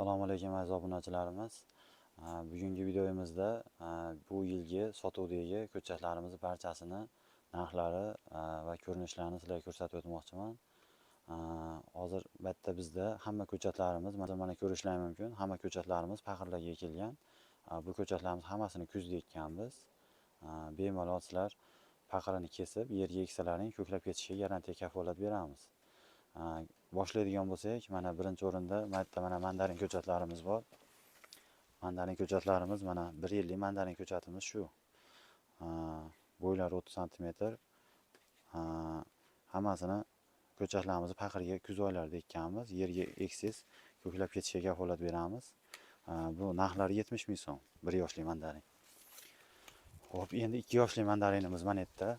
Assalomu alaykum aziz obunachilarimiz. Bugungi videomizda bu yilgi sotuvdagi ko'chatlarimiz barchasini narxlari va ko'rinishlarini sizlarga ko'rsatib o'tmoqchiman. Hozir bitta bizda hamma ko'chatlarimiz mana ko'rishlaringiz mumkin. Hamma ko'chatlarimiz paqirlarga ekilgan. Bu ko'chatlarimiz hammasini kuzda ekkanmiz. Bemalol sizlar paqirini kesib yerga eksalaring ko'klab ketishiga garantiya kafolat beramiz. Boshlaydigan bo'lsak, mana birinchi o'rinda mana mandarin ko'chatlarimiz bor. Mandarin ko'chatlarimiz mana 1 yillik mandarin ko'chatimiz shu. Bo'ylari 30 sm. Hammasini ko'chatlarimizni paqirga kuz oylarida ekkanmiz. Yerga eksiz ko'klab ketishiga kafolat beramiz. Bu narxlari 70 ming so'm 1 yoshli mandarin. Xo'p, endi 2 yoshli mandarinimiz mana bu yerda.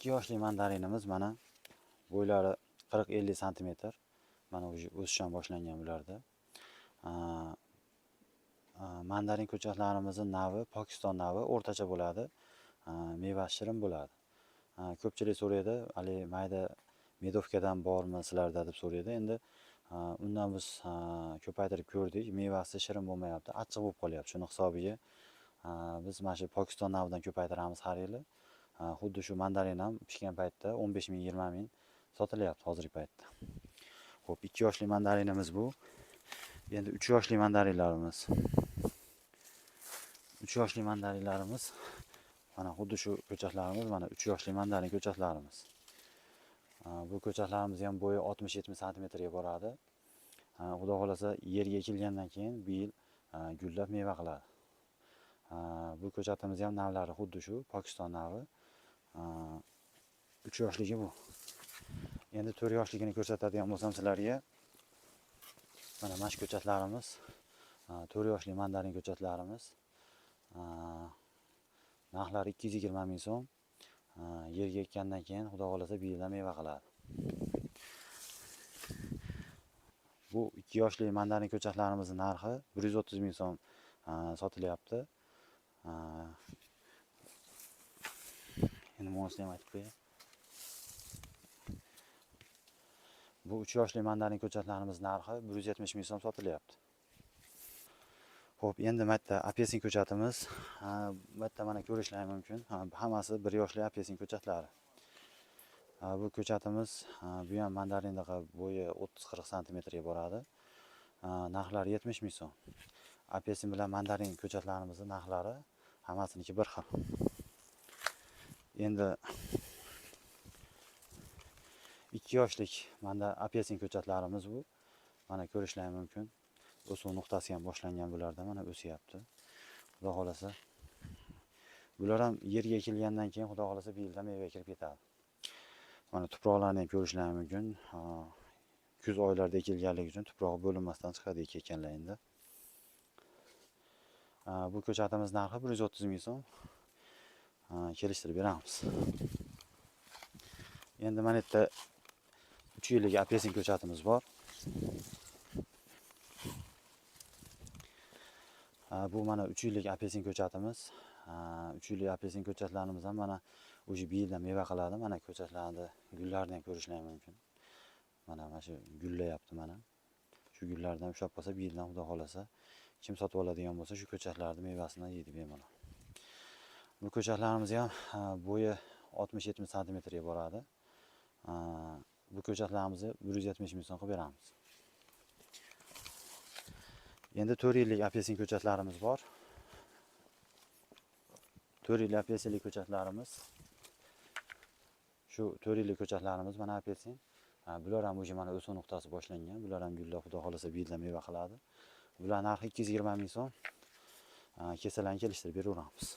2 yoshli mandarinimiz mana bo'ylari 40-50 sm. Mana o'sishdan boshlangan bularda. Mandarin ko'chatlarimizning navi Pokiston navi o'rtacha bo'ladi. Meva shirin bo'ladi. Ko'pchilik so'raydi, "Ali mayda medovkadan bormi sizlarda?" deb so'raydi. Endi undan biz ko'paytirib ko'rdik. Mevasi shirin bo'lmayapti, achchiq bo'lib qolyapti. Shuni hisobiga biz mana shu Pokiston navidan ko'paytiramiz har yili. Xuddi shu mandarin ham pishgan paytda 15 ming, 20 ming sotilyapti hozirgi paytda. Xo'p, 2 yoshli mandarinimiz bu. Endi 3 yoshli mandarinlarimiz. 3 yoshli mandarinlarimiz mana xuddi shu ko'chatlarimiz, mana 3 yoshli mandarin ko'chatlarimiz. Bu ko'chatlarimiz ham bo'yi 60-70 sm ga boradi. Xudo xolasa yerga ekilgandan keyin bu yil gullab meva qiladi. Bu ko'chatimiz ham navlari xuddi shu Pokiston navi. 3 yoshligi bu. Endi 4 yoshligini ko'rsatadigan bo'lsam sizlarga, mana shu ko'chatlarimiz, 4 yoshli mandarin ko'chatlarimiz. Narxlari 220 ming so'm. Yerga ekkandan keyin xudo xolasa bu yilda meva qiladi. Bu 2 yoshli mandarin ko'chatlarimizning narxi 130 ming so'm sotilyapti. Endi mo'sni ham aytib qo'yay. Bu 3 yoshli mandarin ko'chatlarimiz narxi 170 ming so'm sotilyapti. Xo'p, endi bitta apelsin ko'chatimiz. Bitta mana ko'rishlaringiz mumkin. Hammasi 1 yoshli apelsin ko'chatlari. Bu ko'chatimiz bu ham mandarindaqa bo'yi 30-40 sm ga boradi. Narxlari 70 ming so'm. Apelsin bilan mandarin ko'chatlarimizning narxlari hammasiniki bir xil. Endi 2 yoshlik apelsin ko'chatlarimiz bu. Mana ko'rishlaringiz mumkin. O'suv nuqtasi ham boshlangan bularda, mana o'syapti. Xudo xolasa bular ham yerga ekilgandan keyin xudo xolasa bu yilda meva kirib ketadi. Mana tuproqlarni ham ko'rishlaringiz mumkin. Kuz oylarida ekilganligi uchun tuprog'i bo'linmasdan chiqadi ekanlarida. Bu ko'chatimiz narxi 130 ming so'm. Kelishtirib beramiz. Endi mana bu yerda 3 yillik apelsin ko'chatimiz bor. Bu mana 3 yillik apelsin ko'chatimiz. 3 yillik apelsin ko'chatlarimiz ham mana o'sha bu yilda meva qiladi. Mana ko'chatlarni gullarini ham ko'rishlaringiz mumkin. Mana shu gullayapti mana. Shu gullardan ushlab qolsa bu yildan xudo xolasa kim sotib oladigan bo'lsa shu ko'chatlarning mevasini yeydi bemalol. Bu ko'chatlarimiz ham bo'yi 60-70 sm ga boradi. Bu ko'chatlarimizni 170 ming so'm qilib beramiz. Endi 4 yillik apelsin ko'chatlarimiz bor. 4 yillik apelsinlik ko'chatlarimiz. Shu 4 yillik ko'chatlarimiz mana apelsin. Bular ham o'sha mana o'suv nuqtasi boshlangan. Bular ham gullab xudo xolasa bu yilda meva qiladi. Bular narxi 220 ming so'm. Kesalarni kelishtirib beraveramiz.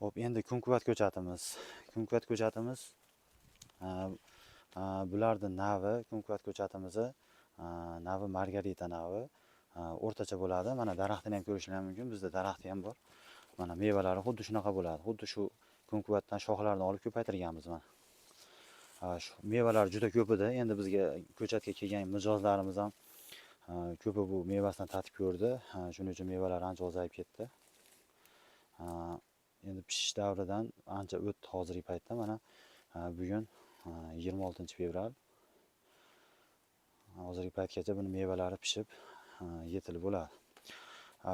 Xo'p, endi kunkuvat ko'chatimiz. Kunkuvat ko'chatimiz bularning navi, kunkuvat ko'chatimizni navi Margarita navi. O'rtacha bo'ladi. Mana daraxtini ham ko'rishlaringiz mumkin. Bizda daraxti ham bor. Mana mevalari xuddi shunaqa bo'ladi. Xuddi shu kunkuvatdan shoxlarini olib ko'paytirganmiz mana. Mevalar juda ko'p edi. Endi bizga ko'chatga kelgan mijozlarimiz ham ko'pi bu mevasidan tatib ko'rdi. Shuning uchun mevalar ancha ozayib ketdi. Endi pishish davridan ancha o'tdi hozirgi paytda. Mana bugun 26-fevral. Hozirgi paytgacha buni mevalari pishib, yetilib bo'ladi.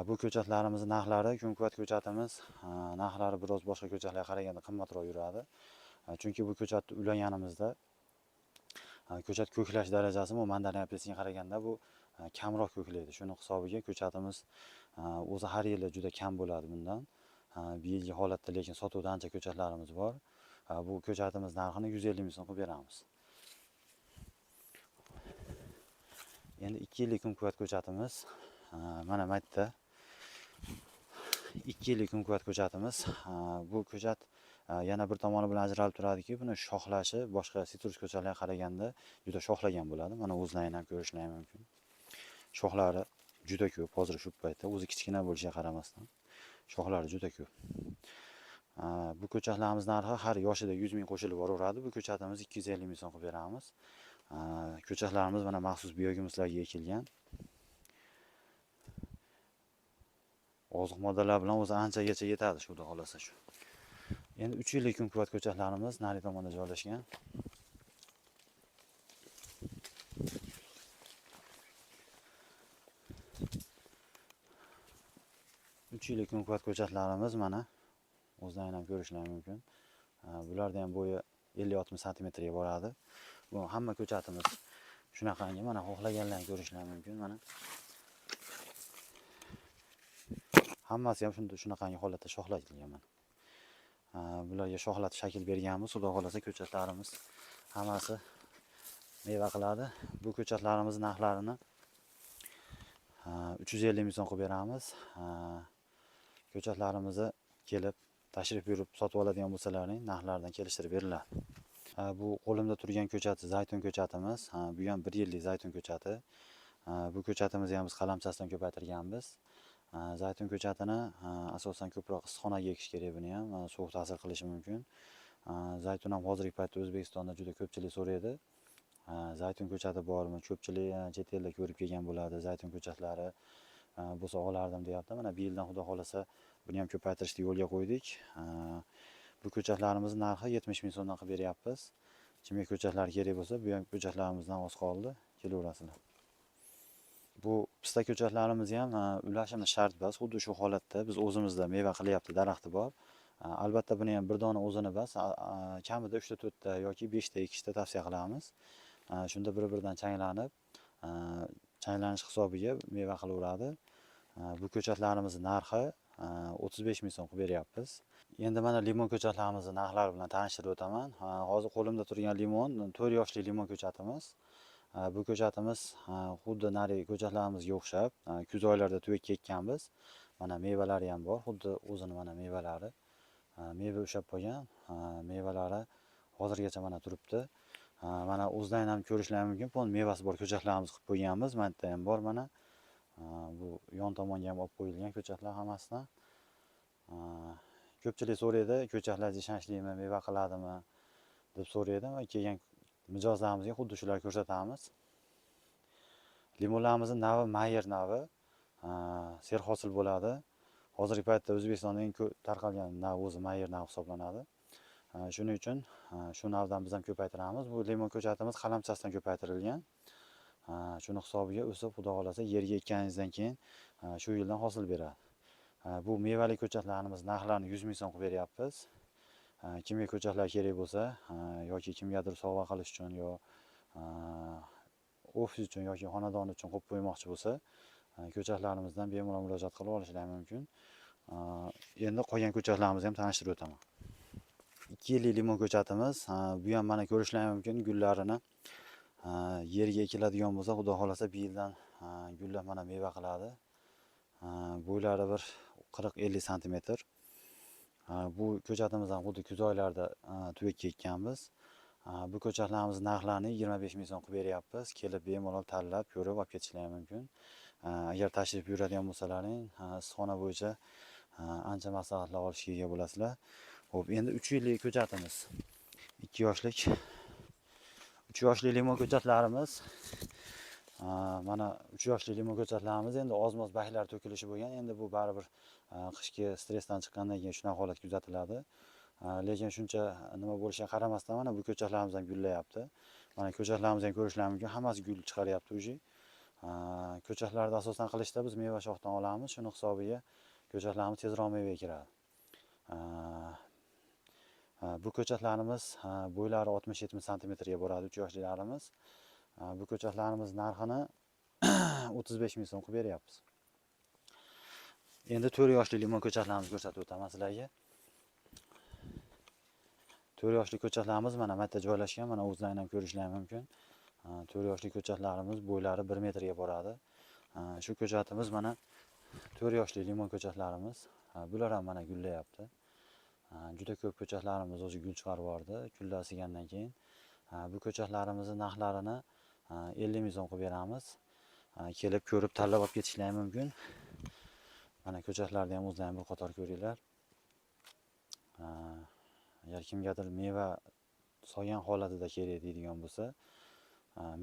Bu ko'chatlarimizni narxlari, kunkuvat ko'chatimiz narxlari biroz boshqa ko'chatlarga qaraganda qimmatroq yuradi. Chunki bu ko'chatni ulaganimizda ko'chat ko'klash darajasi bu mandarin apelsinga qaraganda bu kamroq ko'klaydi. Shuning hisobiga ko'chatimiz o'zi har yili juda kam bo'ladi bundan. Bu yilgi holatda lekin sotuvda ancha ko'chatlarimiz bor. Bu ko'chatimiz narxini 150 ming so'm qilib beramiz. Endi 2 yillik kunkuvat ko'chatimiz mana bu yerda 2 yillik kunkuvat ko'chatimiz. Bu ko'chat yana bir tomoni bilan ajralib turadiki, buni shoxlashi boshqa sitrus ko'chatlarga qaraganda juda shoxlagan bo'ladi. Mana o'zlaring ham ko'rishlaring mumkin. Shoxlari juda ko'p hozir shu paytda, o'zi kichkina bo'lishiga qaramasdan shoxlari juda ko'p. Bu ko'chatlarimiz narxi har yoshida 100 ming qo'shilib boraveradi. Bu ko'chatimiz 250 ming so'm qilib beramiz. Ko'chatlarimiz mana maxsus biogemuslarga ekilgan. Oziq moddalar bilan o'zi anchagacha yetadi, xudo xolasa shu. Endi 3 yillik kunkuvat ko'chatlarimiz nari tomonda joylashgan. 3 yillik kunkuvat ko'chatlarimiz mana o'zlaring ham ko'rishlaring mumkin. Bularda ham bo'yi 50-60 santimetrga boradi. Bu hamma ko'chatimiz shunaqangi, mana xohlaganlarni ko'rishlaring mumkin. Mana hammasi ham shunaqangi holatda shoxlatilgan mana. Bularga shoxlatib shakl berganmiz. Xudo xolasa ko'chatlarimiz hammasi meva qiladi. Bu ko'chatlarimiz narxlarini 350 ming so'm qilib beramiz. Ko'chatlarimizni kelib tashrif buyurib sotib oladigan bo'lsalaring narxlardan kelishtirib beriladi. Bu qo'limda turgan ko'chat zaytun ko'chatimiz. Bu ham 1 yillik zaytun ko'chati. Bu ko'chatimizni ham biz qalamchasidan ko'paytirganmiz. Zaytun ko'chatini asosan ko'proq issiqxonaga ekish kerak, buni ham sovuq ta'sir qilishi mumkin. Zaytun ham hozirgi paytda O'zbekistonda juda ko'pchilik so'raydi. Zaytun ko'chati bormi? Ko'pchilik chet elda ko'rib kelgan bo'ladi. Zaytun ko'chatlari bo'lsa olardim deyapti. Mana bu yildan xudo xolasa buni ham ko'paytirishni yo'lga qo'ydik. Bu ko'chatlarimizni narxi 70 ming so'mdan qilib beryapmiz. Kimga ko'chatlar kerak bo'lsa, bu ham ko'chatlarimizdan oz qoldi, kelaverasizlar. Bu pista ko'chatlarimiz ham ulashimiz shart bas. Xuddi shu holatda biz o'zimizda meva qilyapti, daraxti bor. Albatta buni ham bir dona o'zini bas, kamida 3 ta 4 ta yoki 5 ta ekishni tavsiya qilamiz. Shunda bir-biridan changlanish hisobiga meva qilaveradi. Bu ko'chatlarimizning narxi 35 ming so'm qilib beryapmiz. Endi mana limon ko'chatlarimizni narxlari bilan tanishtirib o'taman. Hozir qo'limda turgan limon 4 yoshli limon ko'chatimiz. Bu ko'chatimiz xuddi nari ko'chatlarimizga o'xshab kuz oylarida tuvakka ekkanmiz. Mana mevalari ham bor, xuddi o'zini mana mevalari. Meva ushlab qo'ygan, mevalari hozirgacha mana turibdi. Mana o'zlaring ham ko'rishlaring mumkin, pon mevasi bor ko'chatlarimiz qilib qo'yganmiz. Mana yerda ham bor mana. Bu yon tomonga ham olib qo'yilgan ko'chatlar hammasidan. Ko'pchilik so'raydi, ko'chatlar ishonchlimi, meva qiladimi deb so'raydi va kelgan mijozlarimizga xuddi shular ko'rsatamiz. Limonlarimizning navi Mayer navi, serhosil bo'ladi. Hozirgi paytda O'zbekistonda eng ko'p tarqalgan nav o'zi Mayer navi hisoblanadi. Shuning uchun shu navdan biz ham ko'paytiramiz. Bu limon ko'chatimiz qalamchasidan ko'paytirilgan. Shuni hisobiga o'sib, xudo xolasa yerga ekkaningizdan keyin shu yildan hosil beradi. Bu mevali ko'chatlarimiz narxlarini 100 ming so'm qilib beryapmiz. Kimga ko'chatlar kerak bo'lsa yoki kimgadir sovg'a qilish uchun yo ofis uchun yoki xonadon uchun qo'yib qo'ymoqchi bo'lsa, ko'chatlarimizdan bemalol murojaat qilib olishlari mumkin. Endi qolgan ko'chatlarimizni ham tanishtirib o'taman. 2 yillik limon ko'chatimiz, bu ham mana ko'rishlaring mumkin, gullarini yerga ekiladigan bo'lsa, xudo xolasa bu yildan gullar mana meva qiladi. Bo'ylari bir 40-50 santimetr. Bu ko'chatimiz ham xuddi kuz oylarida tuvakka ekkanmiz. Bu ko'chatlarimiz narxlarini 25 ming so'm qilib beryapmiz. Kelib bemalol tanlab, ko'rib olib ketishlari mumkin. Agar tashrif buyuradigan bo'lsalaring, issiqxona bo'yicha ancha maslahatlar olishga ega bo'lasizlar. Xo'p, endi 3 yillik ko'chatimiz. 2 yoshli limon ko'chatlarimiz. Mana 3 yoshli limon ko'chatlarimiz endi oz-moz baklar to'kilishi bo'lgan. Endi bu baribir qishki stressdan chiqqandan keyin shunaqa holat kuzatiladi. Lekin shuncha nima bo'lishiga qaramasdan mana bu ko'chatlarimiz ham gullayapti. Mana ko'chatlarimizni ham ko'rishlaringiz mumkin, hammasi gul chiqaryapti уже. Ko'chatlarni asosan qilishda biz meva shoxdan olamiz, shuni hisobiga ko'chatlarimiz tezroq mevaga kiradi. Bu ko'chatlarimiz bo'ylari 60-70 santimetrga boradi, 3 yoshlilarimiz. Bu ko'chatlarimiz narxini 35 ming so'm qilib beryapmiz. Endi 4 yoshli limon ko'chatlarimizni ko'rsatib o'taman sizlarga. 4 yoshli ko'chatlarimiz mana bu yerda joylashgan, mana o'zlaringiz ham ko'rishlaringiz mumkin. 4 yoshli ko'chatlarimiz bo'ylari 1 metrga boradi. Shu ko'chatimiz mana 4 yoshli limon ko'chatlarimiz. Bular ham mana gullayapti. Juda ko'p ko'chatlarimiz o'zi gul chiqarib yubordi, gullar sigandan keyin. Bu ko'chatlarimizning narxlarini 50 ming so'm qilib beramiz. Kelib ko'rib tanlab olib ketishlaringiz mumkin. Mana ko'chatlarni ham o'zlaringiz bir qator ko'ringlar. Agar kimgadir meva solgan holatida kerak deydigan bo'lsa,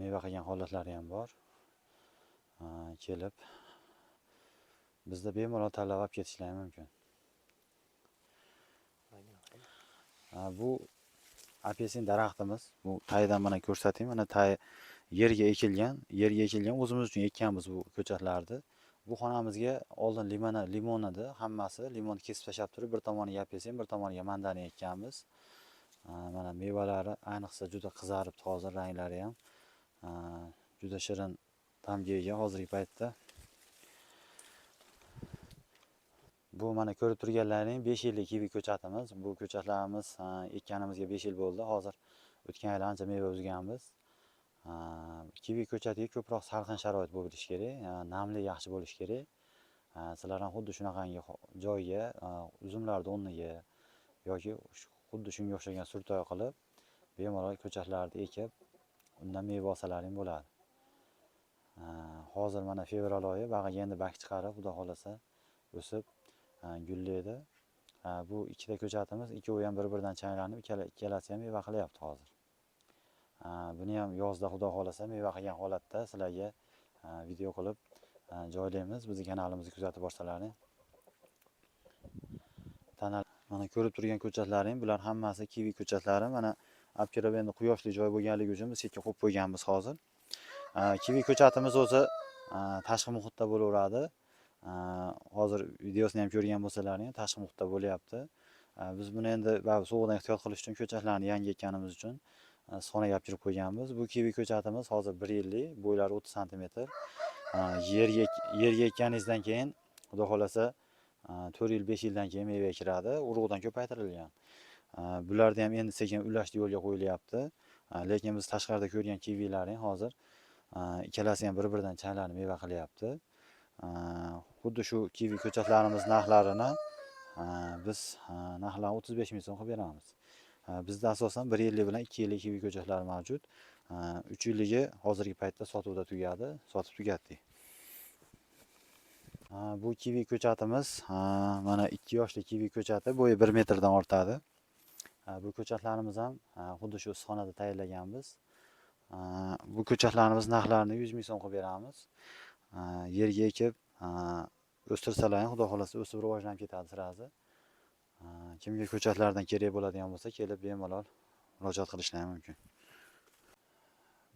meva qilgan holatlari ham bor. Kelib bizda bemalol tanlab olib ketishlaringiz mumkin. Bu apelsin daraxtimiz. Bu tayidan mana ko'rsatayım. Mana tay yerga ekilgan, o'zimiz uchun ekkanmiz bu ko'chatlarni. Bu xonamizga oldin limon edi, hammasi limonni kesib tashlab turib, bir tomoniga apelsin, bir tomoniga mandani ekkanmiz. Mana mevalari ayniqsa juda qizaribdi hozir, ranglari ham juda shirin tamga ega hozirgi paytda. Bu mana ko'rib turganlaring 5 yillik kivi ko'chatimiz. Bu ko'chatlarimiz ekkanimizga 5 yil bo'ldi. Hozir o'tgan yil ancha meva uzganmiz. Kivi ko'chatiga ko'proq salqin sharoit bo'lishi kerak, namli yaxshi bo'lishi kerak. Sizlar ham xuddi shunaqangi joyga, uzumlarni o'rniga yoki xuddi shunga o'xshagan surtoy qilib, bemalol ko'chatlarni ekib, undan meva olsalaring bo'ladi. Hozir mana fevral oyi, bag'iga endi bak chiqarib, xudo xolasa o'sib gullaydi. Bu ikkita ko'chatimiz, ikkovi ham bir-biridan changlanib, ikkalasi ham meva qilyapti hozir. Buni ham yozda xudo xolasa meva qilgan holatda sizlarga video qilib joylaymiz. Bizning kanalimizni kuzatib borsalaring. Mana ko'rib turgan ko'chatlaring, bular hammasi kivi ko'chatlari. Mana olib kirib endi quyoshli joy bo'lganligi uchun biz chetga qo'yib qo'yganmiz hozir. Kivi ko'chatimiz o'zi tashqi muhitda bo'laveradi. Hozir videosini ham ko'rgan bo'lsalaring, tashqi muhitda bo'lyapti. Biz buni endi sovuqdan ehtiyot qilish uchun ko'chatlarni yangi ekkanimiz uchun xonaga olib kirib qo'yganmiz. Bu kivi ko'chatimiz hozir 1 yillik, bo'ylari 30 santimetr. Yerga ekkaningizdan keyin xudo xolasa 4 yil, 5 yildan keyin meva kiradi, urug'dan ko'paytirilgan. Bularni ham endi sekin ulashni yo'lga qo'yilyapti. Lekin biz tashqarida ko'rgan kivilaring hozir ikkalasi ham bir-biridan changlanib meva qilyapti. Xuddi shu kivi ko'chatlarimiz narxlarini biz narxlarini 35 ming so'm qilib beramiz. Bizda asosan 1 yillik bilan 2 yillik kivi ko'chatlari mavjud. 3 yilligi hozirgi paytda sotuvda tugadi, sotib tugatdik. Bu kivi ko'chatimiz mana 2 yoshli kivi ko'chati, bo'yi 1 metrdan ortadi. Bu ko'chatlarimiz ham xuddi shu issiqxonada tayyorlaganmiz. Bu ko'chatlarimiz narxlarini 100 ming so'm qilib beramiz. Yerga ekib o'stirsalar, xudo xolasa o'sib rivojlanib ketadi sirazi. Kimga ko'chatlardan kerak bo'ladigan bo'lsa, kelib bemalol murojaat qilishlari mumkin.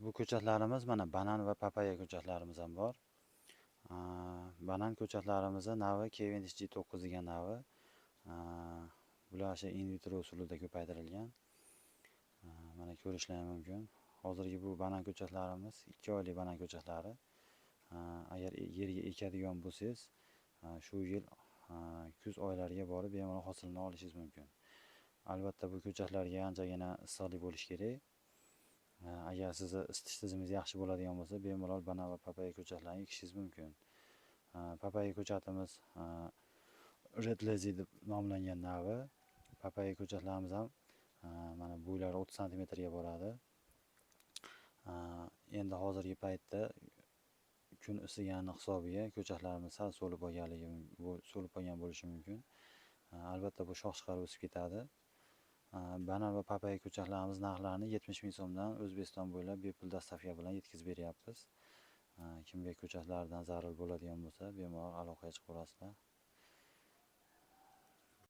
Bu ko'chatlarimiz mana banan va papaya ko'chatlarimiz ham bor. Banan ko'chatlarimizni navi Cavendish G9 degan navi. Bular in vitro usulida ko'paytirilgan. Mana ko'rishlaringiz mumkin. Hozirgi bu banan ko'chatlarimiz 2 oylik banan ko'chatlari. Agar yerga ekadigan bo'lsangiz, shu yil kuz oylariga borib bemalol hosilni olishingiz mumkin. Albatta bu ko'chatlarga anchagina issiqlik bo'lishi kerak. Agar sizni isitish tizimingiz yaxshi bo'ladigan bo'lsa, bemalol banan va papaya ko'chatlarini ekishingiz mumkin. Papaya ko'chatimiz Red Lazy deb nomlangan navi. Papaya ko'chatlarimiz ham mana bo'ylari 30 santimetrga boradi. Endi hozirgi paytda kun isigani hisobiga ko'chatlarimiz sal so'lib qolgan bo'lishi mumkin. Albatta bu shox chiqarib o'sib ketadi. Banan va papaya ko'chatlarimiz narxlarini 70 ming so'mdan O'zbekiston bo'ylab bepul dostavka bilan yetkazib beryapmiz. Kimga ko'chatlardan zarur bo'ladigan bo'lsa, bemalol aloqaga chiqib olasizlar.